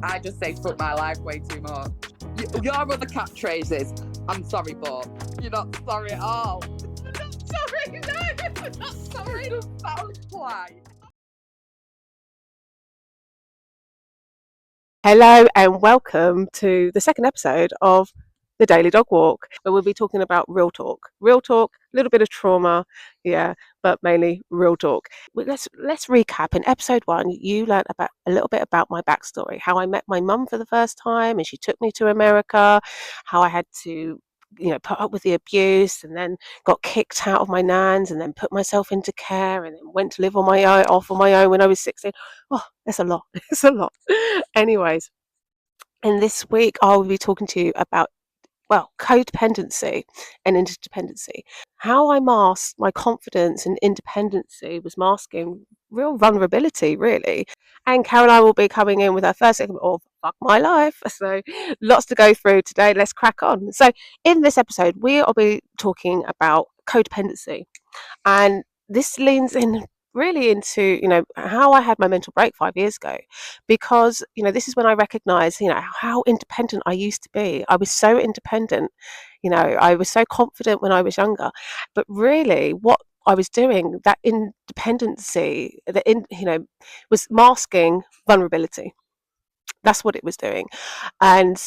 I just say fuck my life way too much. Your other catchphrases, I'm sorry, but you're not sorry at all. You're not sorry, no, you're not sorry. Sounds polite. Hello and welcome to the second episode of the Daily Dog Walk, where we'll be talking about real talk, a little bit of trauma, but mainly real talk. Let's recap. In episode 1, you learned about a little bit about my backstory, how I met my mum for the first time, and she took me to America, how I had to put up with the abuse, and then got kicked out of my nan's, and then put myself into care, and then went to live on my own when I was 16. Oh, that's a lot. It's a lot. Anyways, and this week I'll be talking to you about, codependency and interdependency. How I masked my confidence and independency was masking real vulnerability, really. And Caroline will be coming in with her first segment of Fuck My Life. So lots to go through today. Let's crack on. So in this episode, we'll be talking about codependency. And this leans in really into how I had my mental break 5 years ago, because this is when I recognized how independent I used to be. I was so independent, I was so confident when I was younger, but really what I was doing, that independency, was masking vulnerability. That's what it was doing. And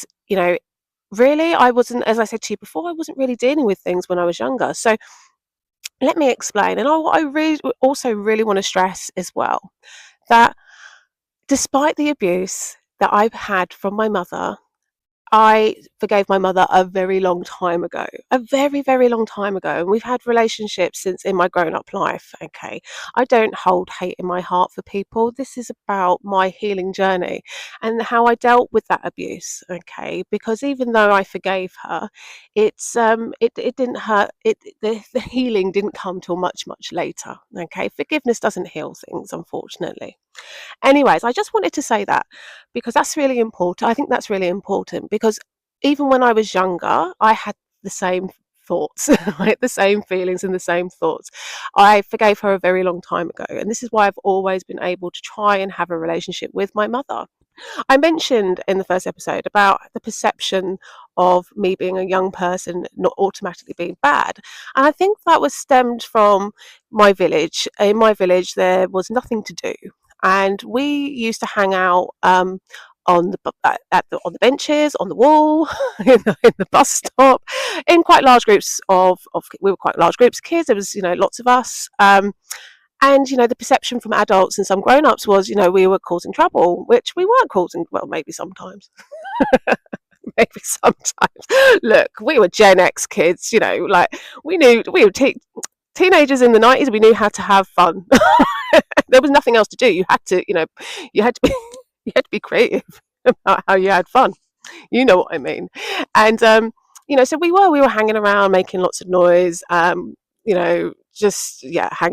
really, I wasn't, as I said to you before, I wasn't really dealing with things when I was younger. So let me explain. And I also really want to stress as well that despite the abuse that I've had from my mother, I forgave my mother a very long time ago, a very, very long time ago. And we've had relationships since in my grown-up life, okay? I don't hold hate in my heart for people. This is about my healing journey and how I dealt with that abuse, okay? Because even though I forgave her, it didn't hurt. The healing didn't come till much, much later, okay? Forgiveness doesn't heal things, unfortunately. Anyways, I just wanted to say that because that's really important. I think that's really important because even when I was younger, I had the same thoughts, I had the same feelings and the same thoughts. I forgave her a very long time ago. And this is why I've always been able to try and have a relationship with my mother. I mentioned in the first episode about the perception of me being a young person not automatically being bad. And I think that was stemmed from my village. In my village, there was nothing to do. And we used to hang out on the benches, on the wall, in the bus stop, in quite large groups we were quite large groups of kids. There was lots of us, and the perception from adults and some grown-ups was we were causing trouble, which we weren't causing. Well, maybe sometimes. Maybe sometimes. Look, we were Gen X kids, like we were teenagers in the 90s. We knew how to have fun. There was nothing else to do. You had to be creative about how you had fun. You know what I mean? And so we were hanging around, making lots of noise. Hanging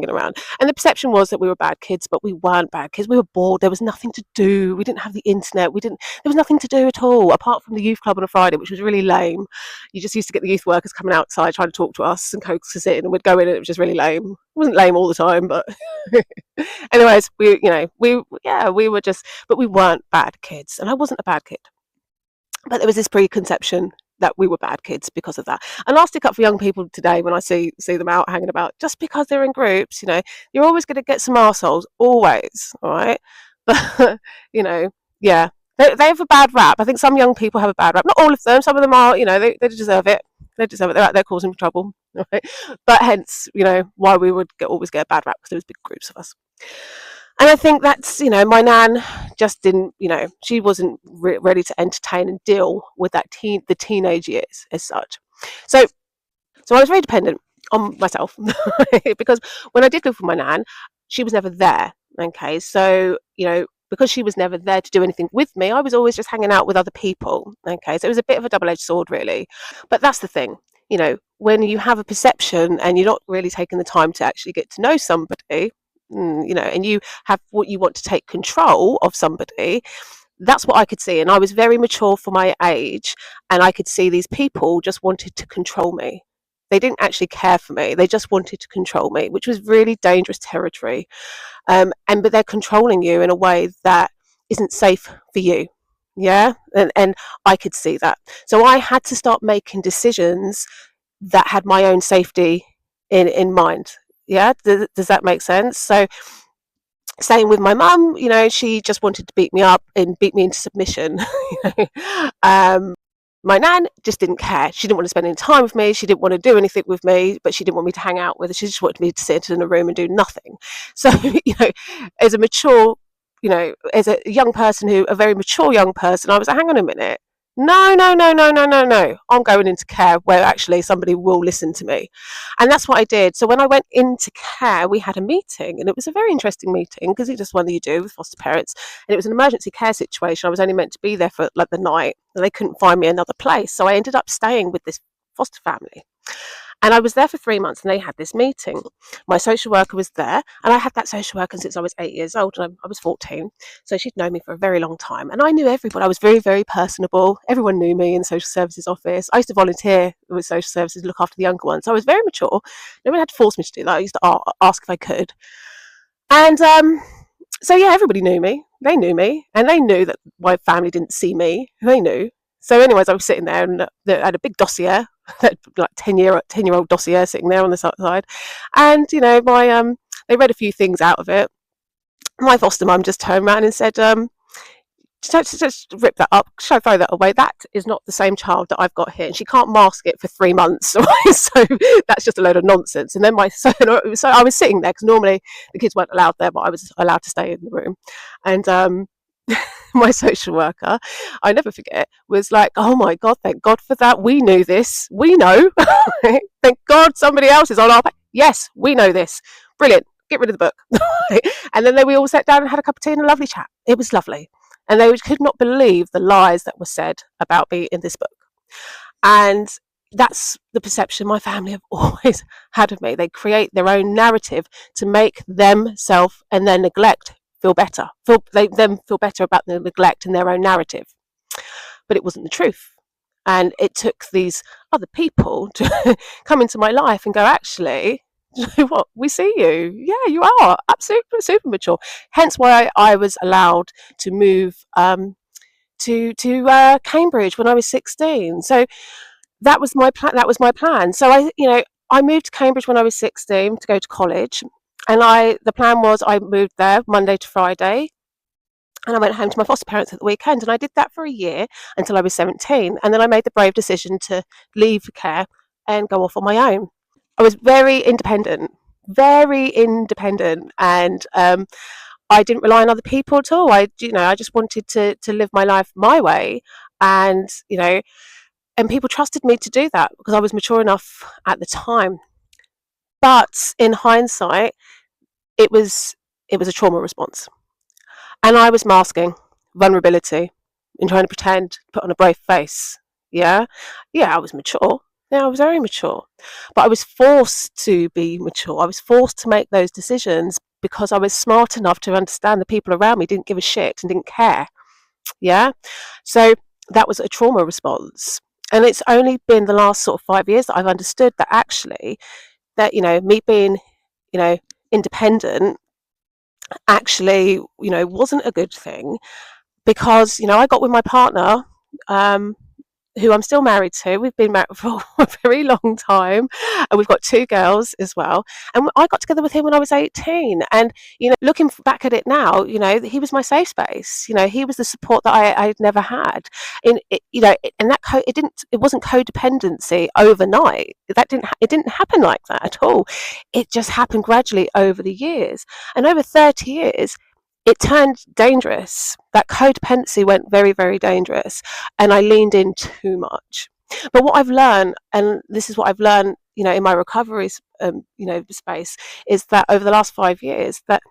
around. And the perception was that we were bad kids, but we weren't bad kids. We were bored. There was nothing to do. We didn't have the internet. There was nothing to do at all, apart from the youth club on a Friday, which was really lame. You just used to get the youth workers coming outside trying to talk to us and coax us in, and we'd go in, and it was just really lame. It wasn't lame all the time, but anyways, we were just, but we weren't bad kids, and I wasn't a bad kid. But there was this preconception that we were bad kids because of that. And I'll stick up for young people today when I see them out hanging about. Just because they're in groups, you're always going to get some arseholes, always, all right? But, they have a bad rap. I think some young people have a bad rap. Not all of them. Some of them are, they deserve it. They deserve it. They're out there causing trouble, right? But hence, why we would always get a bad rap, because there was big groups of us. And I think that's, my nan just didn't, she wasn't ready to entertain and deal with the teenage years as such. So I was very dependent on myself because when I did live with my nan, she was never there. Okay. So, because she was never there to do anything with me, I was always just hanging out with other people. Okay. So it was a bit of a double-edged sword, really. But that's the thing, when you have a perception and you're not really taking the time to actually get to know somebody, and you have what you want to take control of somebody, that's what I could see. And I was very mature for my age, and I could see these people just wanted to control me. They didn't actually care for me. They just wanted to control me, which was really dangerous territory. But they're controlling you in a way that isn't safe for you. Yeah. And I could see that. So I had to start making decisions that had my own safety in mind. Yeah. Does that make sense? So same with my mum, she just wanted to beat me up and beat me into submission. My nan just didn't care. She didn't want to spend any time with me. She didn't want to do anything with me, but she didn't want me to hang out with her. She just wanted me to sit in a room and do nothing. So, as a mature, as a young person a very mature young person, I was like, hang on a minute. No, no, no, no, no, no, no. I'm going into care where actually somebody will listen to me. And that's what I did. So when I went into care, we had a meeting, and it was a very interesting meeting because it's just one that you do with foster parents. And it was an emergency care situation. I was only meant to be there for like the night, and they couldn't find me another place. So I ended up staying with this foster family. And I was there for 3 months, and they had this meeting. My social worker was there, and I had that social worker since I was 8 years old, and I was 14. So she'd known me for a very long time. And I knew everybody. I was very, very personable. Everyone knew me in the social services office. I used to volunteer with social services, look after the younger ones. So I was very mature. No one had to force me to do that. I used to ask if I could. And so, yeah, everybody knew me. They knew me. And they knew that my family didn't see me. They knew. So anyways, I was sitting there, and I had a big dossier, like 10-year-old dossier sitting there on the side. And, they read a few things out of it. My foster mum just turned around and said, just rip that up, throw that away. That is not the same child that I've got here. And she can't mask it for 3 months. Right? So that's just a load of nonsense. And then so I was sitting there because normally the kids weren't allowed there, but I was allowed to stay in the room. And my social worker, I never forget, was like, oh my God, thank God for that. We knew this. We know. Thank God somebody else is on our yes, we know this. Brilliant. Get rid of the book. And then we all sat down and had a cup of tea and a lovely chat. It was lovely. And they could not believe the lies that were said about me in this book. And that's the perception my family have always had of me. They create their own narrative to make themselves and their neglect feel better. They feel better about the neglect in their own narrative. But it wasn't the truth. And it took these other people to come into my life and go, actually, you know what, we see you. Yeah, you are absolutely super mature. Hence why I was allowed to move to Cambridge when I was 16. So that was my plan. So I moved to Cambridge when I was 16 to go to college. And the plan was I moved there Monday to Friday, and I went home to my foster parents at the weekend. And I did that for a year until I was 17. And then I made the brave decision to leave care and go off on my own. I was very independent, and I didn't rely on other people at all. I just wanted to live my life my way, and people trusted me to do that because I was mature enough at the time. But in hindsight, it was a trauma response, and I was masking vulnerability and trying to pretend, put on a brave face. Yeah, I was mature. Yeah, I was very mature, but I was forced to be mature. I was forced to make those decisions because I was smart enough to understand the people around me didn't give a shit and didn't care. Yeah, so that was a trauma response, and it's only been the last sort of 5 years that I've understood that actually, that me being independent actually wasn't a good thing, because I got with my partner, who I'm still married to. We've been married for a very long time, and we've got 2 girls as well. And I got together with him when I was 18. And looking back at it now, he was my safe space. He was the support that I'd never had. And it wasn't codependency overnight. It didn't happen like that at all. It just happened gradually over the years, and over 30 years. It turned dangerous. That codependency went very, very dangerous, and I leaned in too much. But what I've learned, and this is what I've learned, in my recovery, space, is that over the last 5 years, that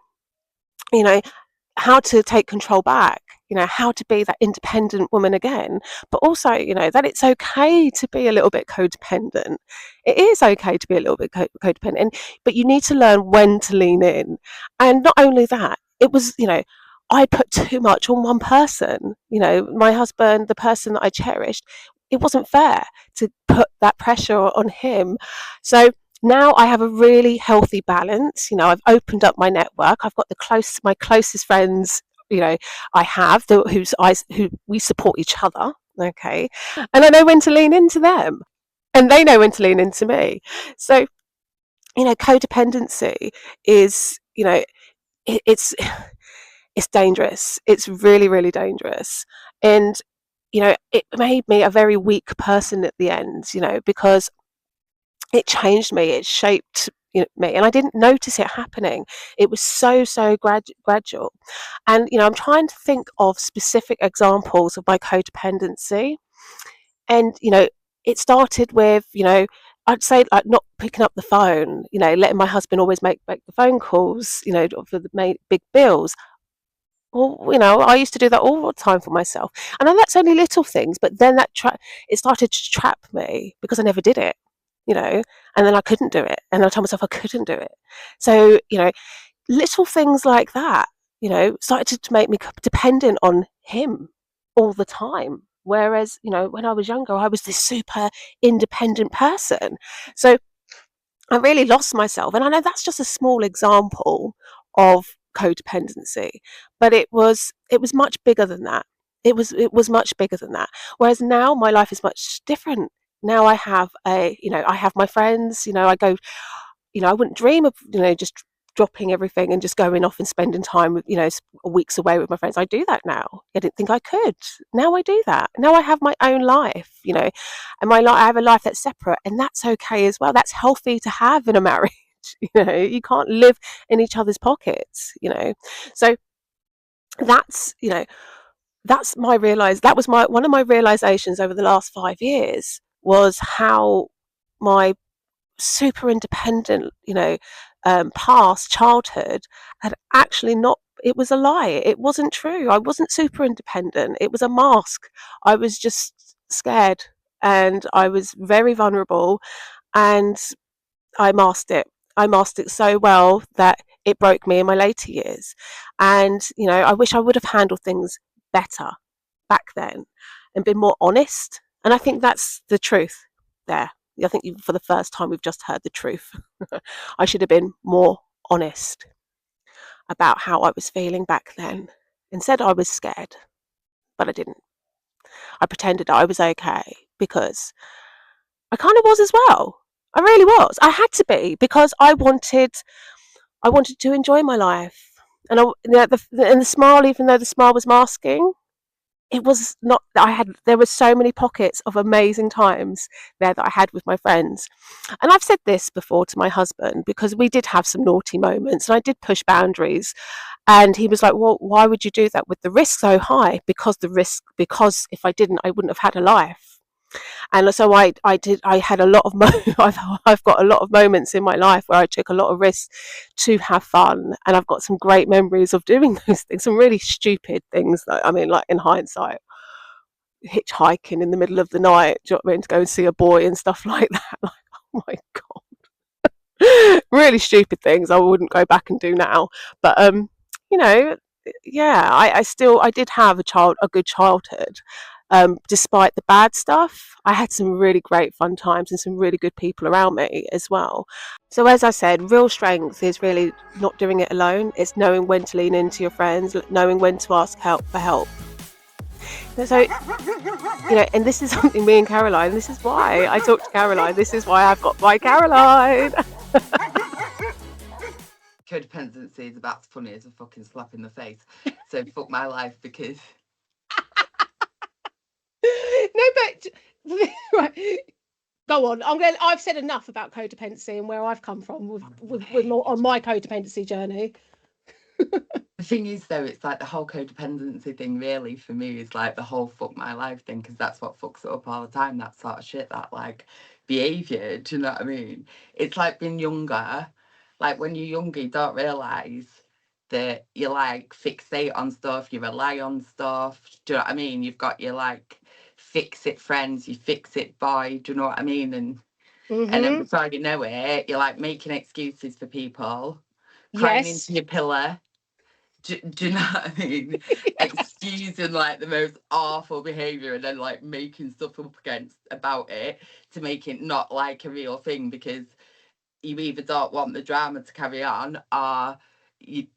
how to take control back, how to be that independent woman again, but also, that it's okay to be a little bit codependent. It is okay to be a little bit codependent, but you need to learn when to lean in. And not only that, it was, I put too much on one person, my husband, the person that I cherished. It wasn't fair to put that pressure on him. So now I have a really healthy balance. I've opened up my network. I've got my closest friends I have who we support each other, okay, and I know when to lean into them, and they know when to lean into me. So codependency is it's it's dangerous. It's really, really dangerous. And, it made me a very weak person at the end, because it changed me. It shaped me. And I didn't notice it happening. It was so, so gradual. And, I'm trying to think of specific examples of my codependency. And, it started with, I'd say like not picking up the phone, letting my husband always make the phone calls, for the big bills. Well, I used to do that all the time for myself. I know that's only little things, but then it started to trap me because I never did it, and then I couldn't do it. And I told myself I couldn't do it. So, little things like that, started to make me dependent on him all the time. Whereas, when I was younger, I was this super independent person. So I really lost myself. And I know that's just a small example of codependency, but it was much bigger than that. It was much bigger than that. Whereas now my life is much different. Now I have I have my friends, I go, I wouldn't dream of, just dropping everything and just going off and spending time with, weeks away with my friends. I do that now. I didn't think I could. Now I do that. Now I have my own life, and I have a life that's separate, and that's okay as well. That's healthy to have in a marriage. You can't live in each other's pockets. So that's that was one of my realizations over the last 5 years, was how my super independent, past childhood had actually not. It was a lie. It wasn't true. I wasn't super independent. It was a mask. I was just scared, and I was very vulnerable, and I masked it. I masked it so well that it broke me in my later years. And, I wish I would have handled things better back then and been more honest. And I think that's the truth there. I think for the first time we've just heard the truth. I should have been more honest about how I was feeling back then, and said I was scared, but I didn't. I pretended I was okay because I kind of was as well. I really was. I had to be, because I wanted to enjoy my life. And the smile, even though the smile was masking, it was not. There were so many pockets of amazing times there that I had with my friends. And I've said this before to my husband, because we did have some naughty moments and I did push boundaries, and he was like, well, why would you do that with the risk so high? Because if I didn't, I wouldn't have had a life. And so I had a lot of I've got a lot of moments in my life where I took a lot of risks to have fun, and I've got some great memories of doing those things, some really stupid things, like in hindsight, hitchhiking in the middle of the night, do you know what I mean, to go and see a boy and stuff like that. Like, oh my god, really stupid things I wouldn't go back and do now. But yeah, I did have a good childhood. Despite the bad stuff, I had some really great fun times and some really good people around me as well. So as I said, real strength is really not doing it alone. It's knowing when to lean into your friends, knowing when to ask for help. So, and this is something me and Caroline, this is why I talk to Caroline. This is why I've got my Caroline. Codependency is about as funny as a fucking slap in the face. So fuck my life, because No, but right. Go on. I've said enough about codependency and where I've come from with on my codependency journey. The thing is, though, it's like the whole codependency thing really for me is like the whole fuck my life thing, because that's what fucks it up all the time, that sort of shit, that like behaviour, do you know what I mean? It's like being younger. Like when you're younger, you don't realise that you like fixate on stuff, you rely on stuff, do you know what I mean? You've got your like fix it friends, you fix it boy, do you know what I mean? And then before you know it, you're like making excuses for people, crying into your pillow. Do you know what I mean? Excusing like the most awful behaviour, and then like making stuff up about it to make it not like a real thing, because you either don't want the drama to carry on, or you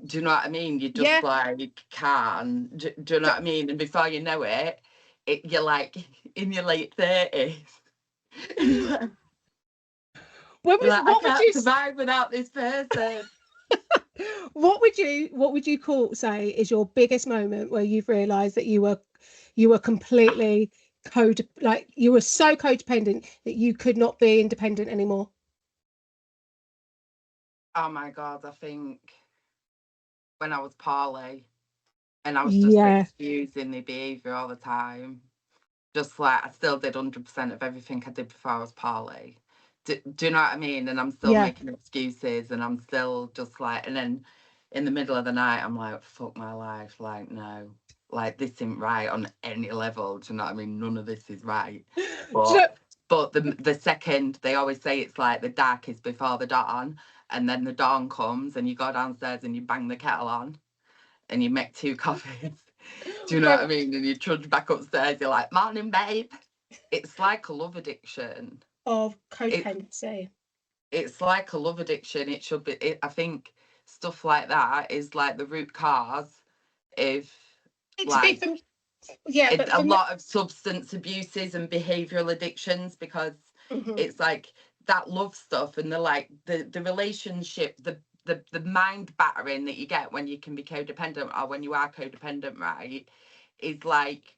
do you know what I mean? You just Yeah. like can't. Do you know what I mean? And before you know it, you're like in your late 30s. You're like, I can't survive without this person. What would you say is your biggest moment where you've realized that you were completely you were so codependent that you could not be independent anymore? Oh my God, I think when I was poorly and I was just Yeah. excusing the behaviour all the time. Just like I still did 100% of everything I did before I was poorly. Do you know what I mean? And I'm still Yeah. making excuses and I'm still just like, and then in the middle of the night, I'm like, fuck my life. Like, no, like this isn't right on any level. Do you know what I mean? None of this is right. But the second, they always say it's like the dark is before the dawn, and then the dawn comes and you go downstairs and you bang the kettle on and you make 2 coffees. Do you know what I mean? And you trudge back upstairs, you're like, morning, babe. It's like a love addiction. Of codependency. It's like a love addiction. It should be, I think stuff like that is like the root cause of like a lot of substance abuses and behavioural addictions, because it's like that love stuff and the relationship, the mind battering that you get when you can be codependent, or when you are codependent, right, is like,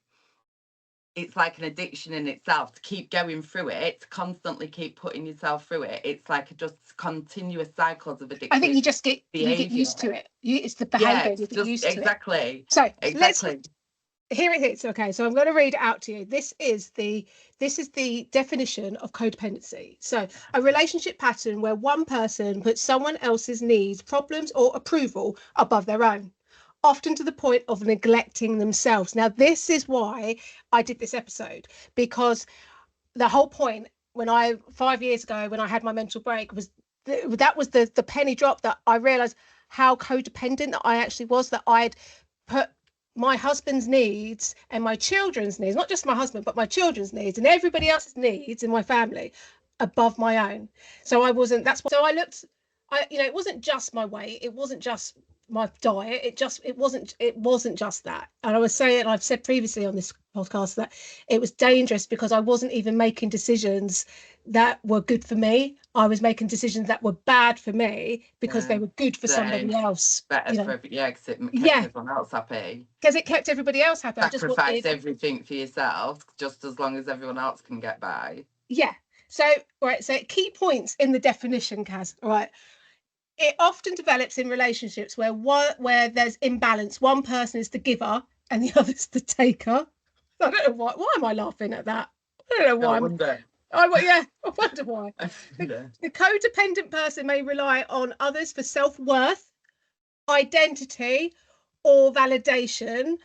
it's like an addiction in itself. To keep going through it, to constantly keep putting yourself through it, it's like just continuous cycles of addictive. I think you get used to it. It's the behaviour, you get used to it. Exactly. So exactly. Here it is. Okay, so I'm going to read it out to you. This is the definition of codependency. So, a relationship pattern where one person puts someone else's needs, problems, or approval above their own, often to the point of neglecting themselves. Now, this is why I did this episode, because the whole point when 5 years ago, when I had my mental break, was that was the penny drop that I realized how codependent that I actually was, that I'd put my husband's needs and my children's needs, not just my husband, but my children's needs and everybody else's needs in my family above my own. So I wasn't, that's what, so I looked, it wasn't just my weight. It wasn't just my diet. It wasn't just that. And I was saying, I've said previously on this podcast that it was dangerous because I wasn't even making decisions that were good for me. I was making decisions that were bad for me because they were good for somebody else. Better for because it kept everyone else happy. Because it kept everybody else happy. Sacrifice everything for yourself just as long as everyone else can get by. Yeah. So key points in the definition, Caz. All right. It often develops in relationships where there's imbalance. One person is the giver and the other's the taker. I don't know why. Why am I laughing at that? I don't know why. I wonder. I wonder why. The codependent person may rely on others for self-worth, identity, or validation.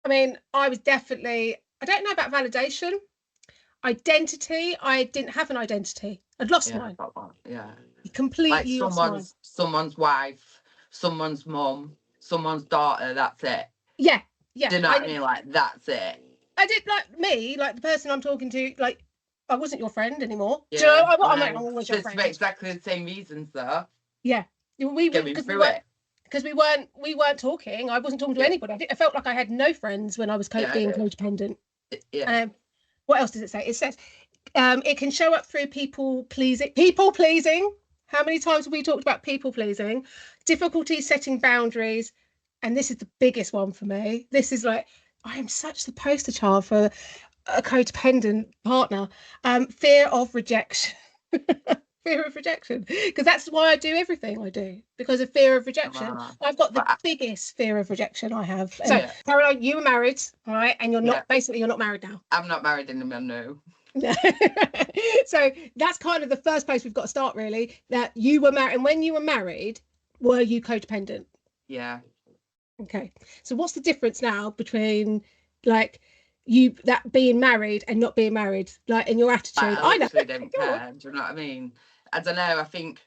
I mean, I don't know about validation. Identity, I didn't have an identity. I'd lost mine. Yeah. Completely like someone's wife, someone's mum, someone's daughter, that's it. Yeah. Do you know what I mean? Like, that's it. I did, like the person I'm talking to, like, I wasn't your friend anymore. Yeah. Do you know, I'm always your friend. For exactly the same reasons, though. Yeah. Because we weren't talking. I wasn't talking to anybody. I felt like I had no friends when I was being codependent. Yeah. What else does it say? It says it can show up through people pleasing. How many times have we talked about people pleasing? Difficulty setting boundaries. And this is the biggest one for me. This is like, I am such the poster child for a codependent partner. Fear of rejection. Fear of rejection. Because that's why I do everything I do. Because of fear of rejection. I've got the biggest fear of rejection I have. So, Caroline, you were married, all right? And you're not, basically, you're not married now. I'm not married anymore, no. So that's kind of the first place we've got to start, really, that you were married. And when you were married, were you codependent? Yeah. Okay. So what's the difference now between like you that being married and not being married, like in your attitude? I literally don't care. Do you know what I mean? I don't know. I think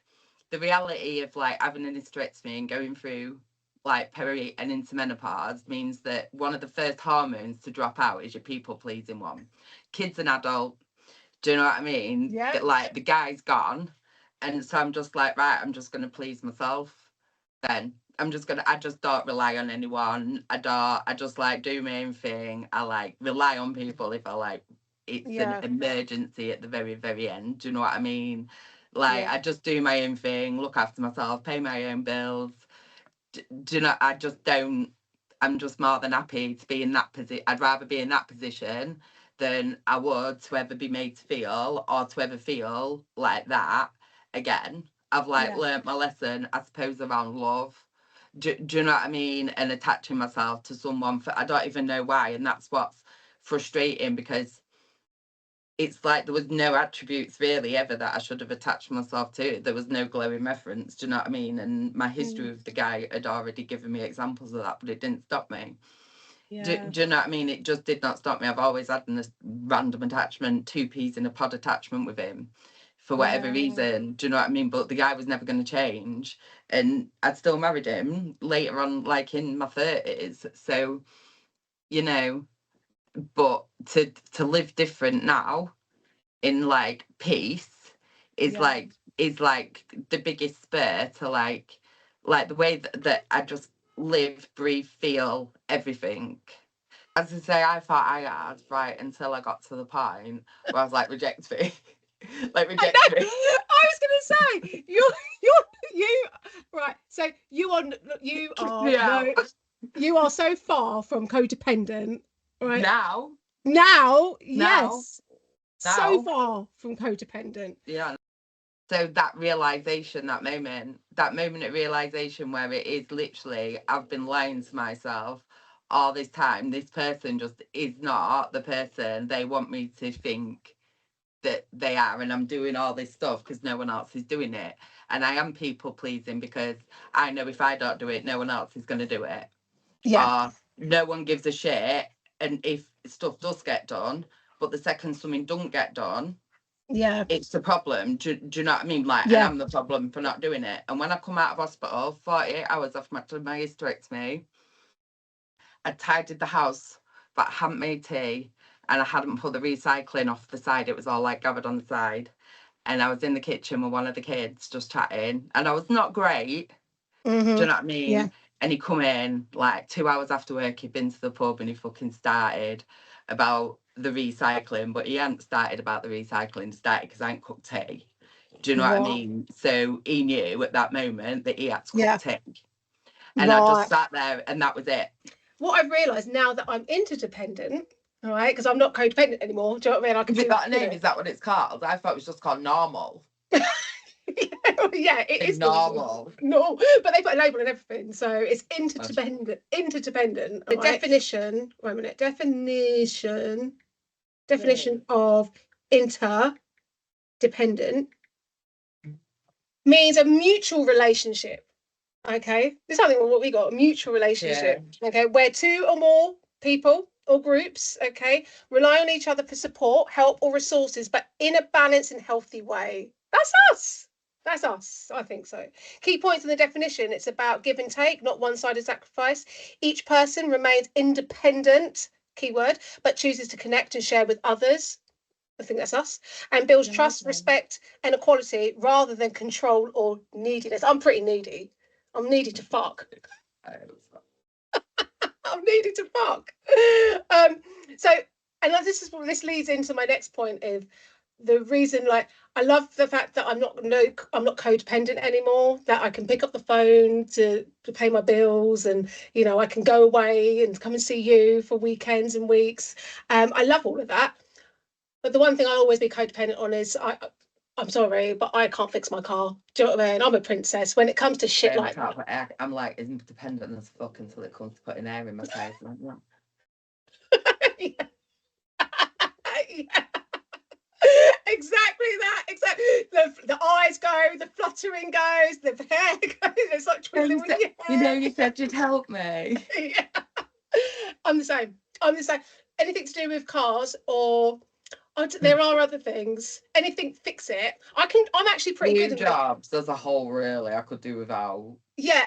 the reality of like having an hysterectomy and going through like peri and into menopause means that one of the first hormones to drop out is your people pleasing one. Kids and adult. Do you know what I mean? Yeah. Like the guy's gone, and so I'm just like, right, I'm just going to please myself then. I just don't rely on anyone. I just like do my own thing. I like rely on people if I like it's an emergency at the very, very end. Do you know what I mean? Like I just do my own thing, look after myself, pay my own bills. Do you know, I just don't, I'm just more than happy to be in that position. I'd rather be in that position than I would to ever be made to feel or to ever feel like that again. I've like learnt my lesson, I suppose, around love. Do you know what I mean? And attaching myself to someone for I don't even know why. And that's what's frustrating, because it's like there was no attributes really ever that I should have attached myself to. There was no glowing reference. Do you know what I mean? And my history with the guy had already given me examples of that, but it didn't stop me. Do you know what I mean? It just did not stop me. I've always had this random attachment, two peas in a pod attachment with him for whatever reason. Do you know what I mean? But the guy was never going to change. And I'd still married him later on, like in my 30s. So, you know, but to live different now in like peace is like the biggest spur to like the way that I just live, breathe, feel everything. As I say, I thought I had, right, until I got to the point where I was like, reject me. Like, reject me. I was going to say, you, right, so you are no, you are so far from codependent, right? Now, yes. So far from codependent. Yeah. So that realization, that moment of realization where it is literally, I've been lying to myself all this time. This person just is not the person they want me to think that they are, and I'm doing all this stuff because no one else is doing it. And I am people pleasing because I know if I don't do it, no one else is going to do it. Yeah. No one gives a shit. And if stuff does get done, but the second something don't get done, it's the problem. Do you know what I mean? Like, and I'm the problem for not doing it. And when I come out of hospital, 48 hours after my hysterectomy, I tidied the house, but I hadn't made tea, and I hadn't put the recycling off the side. It was all like gathered on the side. And I was in the kitchen with one of the kids just chatting, and I was not great. Do you know what I mean? Yeah. And he come in like 2 hours after work. He'd been to the pub and he fucking started about the recycling, but he hadn't started about the recycling. Started because I hadn't cooked tea. Do you know what I mean? So he knew at that moment that he had to cook tea. And I just sat there, and that was it. What I've realised now that I'm interdependent, all right, because I'm not codependent anymore. Do you know what I mean? I can Is that a name? Is that what it's called? I thought it was just called normal. Yeah, it is normal. No, but they put a label on everything, so it's interdependent. Interdependent. The definition. Wait a minute. Definition of interdependent means a mutual relationship. Okay, this is something what we got, a mutual relationship. Okay, where two or more people or groups, okay, rely on each other for support, help, or resources, but in a balanced and healthy way. That's us. That's us. I think so. Key points in the definition: it's about give and take, not one-sided sacrifice. Each person remains independent, keyword, but chooses to connect and share with others. I think that's us, and builds trust, respect, and equality rather than control or neediness. I'm pretty needy. I'm needy to fuck. I'm needy to fuck. So, and this leads into my next point of the reason. Like, I love the fact that I'm not codependent anymore. That I can pick up the phone to pay my bills, and you know I can go away and come and see you for weekends and weeks. I love all of that. But the one thing I'll always be codependent on is I'm sorry, but I can't fix my car. Do you know what I mean? I'm a princess when it comes to shit like that. I'm like independent as fuck until it comes to putting air in my tires. Yeah. Exactly that. Exactly. The eyes go, the fluttering goes, the hair goes. It's like twiddling with your hair. You know, you said you'd help me. Yeah. I'm the same. Anything to do with cars or there are other things. Anything, fix it. I'm actually pretty good at jobs as a whole, really. I could do without. Yeah,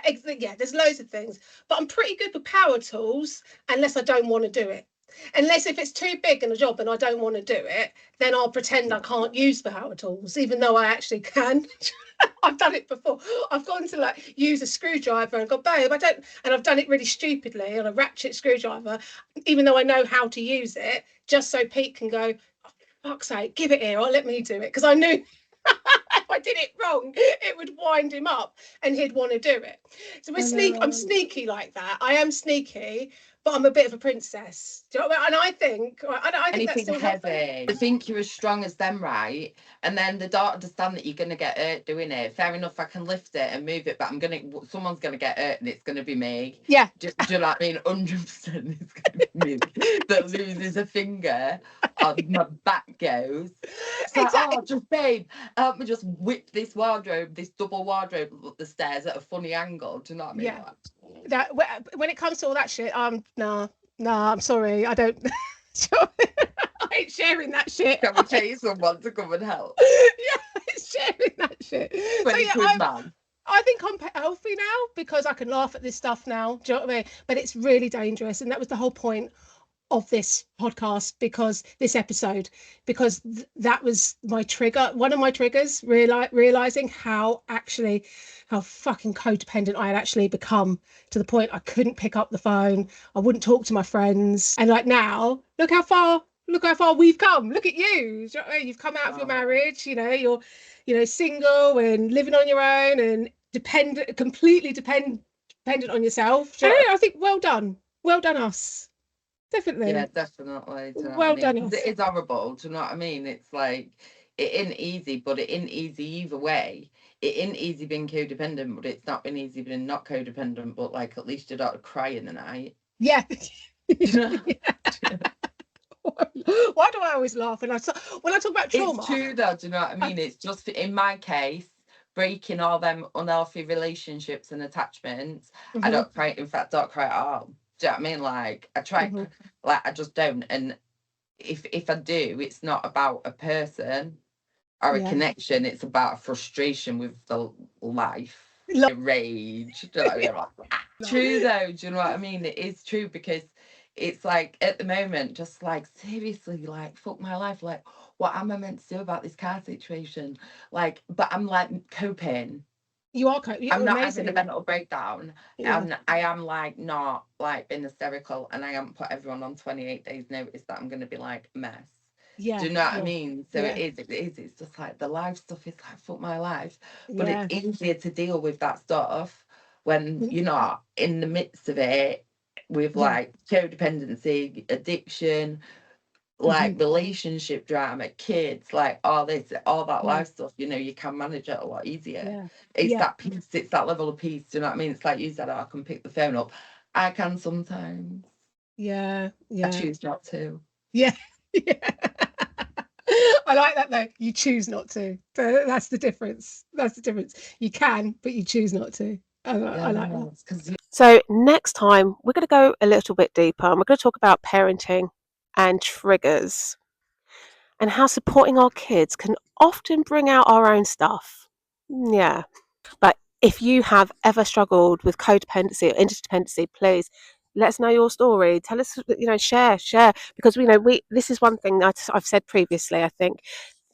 there's loads of things, but I'm pretty good with power tools unless I don't want to do it. Unless if it's too big in a job and I don't want to do it, then I'll pretend I can't use the power tools, even though I actually can. I've done it before. I've gone to like use a screwdriver and go, babe, I don't, and I've done it really stupidly on a ratchet screwdriver, even though I know how to use it, just so Pete can go, oh, for fuck's sake, give it here, or let me do it. Because I knew if I did it wrong, it would wind him up and he'd want to do it. So I'm sneaky like that. I am sneaky, but I'm a bit of a princess. Do you know what I mean? And I think Anything that's still heavy. healthy. They think you're as strong as them, right? And then they don't understand that you're gonna get hurt doing it. Fair enough, I can lift it and move it, but someone's gonna get hurt, and it's gonna be me. Yeah. Do you know what I mean? 100% it's gonna be me that loses a finger, or my back goes. It's like, Exactly. oh, just babe, help me just whip this double wardrobe up the stairs at a funny angle. Do you know what I mean? Yeah. That when it comes to all that shit, nah, I'm sorry, I don't. I ain't sharing that shit. Can we chase someone to come and help? Yeah, it's sharing that shit. So yeah, I think I'm healthy now because I can laugh at this stuff now. Do you know what I mean? But it's really dangerous, and that was the whole point of this podcast, because this episode, because that was my trigger, one of my triggers, realizing how fucking codependent I had actually become, to the point I couldn't pick up the phone, I wouldn't talk to my friends. And like now, look how far we've come. Look at you. Do you know what I mean? You've come out of your marriage, you're single and living on your own and completely dependent on yourself. Do you know? I think well done us. Definitely. Yeah, definitely. Well done. It is horrible. Do you know what I mean? It's like, it isn't easy, but it isn't easy either way. It isn't easy being codependent, but it's not been easy being not codependent. But like, at least you don't cry in the night. Yeah. Yeah. Why do I always laugh when I talk about trauma? It's true though. Do you know what I mean? It's just, in my case, breaking all them unhealthy relationships and attachments. I don't cry. In fact, don't cry at all. Do you know what I mean? Like, I try, like, I just don't. And if I do, it's not about a person or a connection. It's about a frustration with the life, rage. Do you know what I mean? Like, true though. Do you know what I mean? It is true, because it's like, at the moment, just like, seriously, like, fuck my life. Like, what am I meant to do about this car situation? Like, but I'm like coping. You are coping. I'm not having a mental breakdown. And I am like not like being hysterical, and I haven't put everyone on 28 days notice that I'm going to be like a mess. Yeah. Do you know what I mean? So it is. It's just like the life stuff is like, fuck my life. But it's easier to deal with that stuff when you're not in the midst of it with like codependency, addiction, like relationship drama, kids, like all that life stuff. You can manage it a lot easier. It's that peace, it's that level of peace. Do you know what I mean? It's like you said, I can pick the phone up. I can sometimes. I choose not to. I like that though. You choose not to. That's the difference. You can, but you choose not to. I like that. So next time we're going to go a little bit deeper, and we're going to talk about parenting and triggers, and how supporting our kids can often bring out our own stuff. Yeah. But if you have ever struggled with codependency or interdependency, please let us know your story. Tell us, share, because this is one thing that I've said previously. I think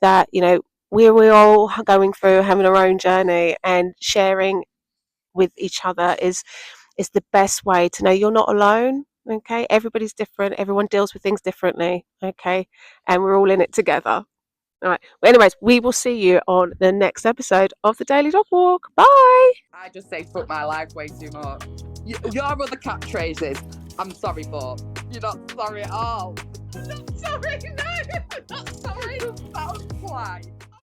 that we're all going through, having our own journey, and sharing with each other is the best way to know you're not alone. Okay, everybody's different. Everyone deals with things differently. Okay, and we're all in it together. All right. Well, anyways, we will see you on the next episode of the Daily Dog Walk. Bye. I just say fuck my life way too much. Your other catchphrases, I'm sorry, but you're not sorry at all. Not sorry, no, not sorry. That was polite.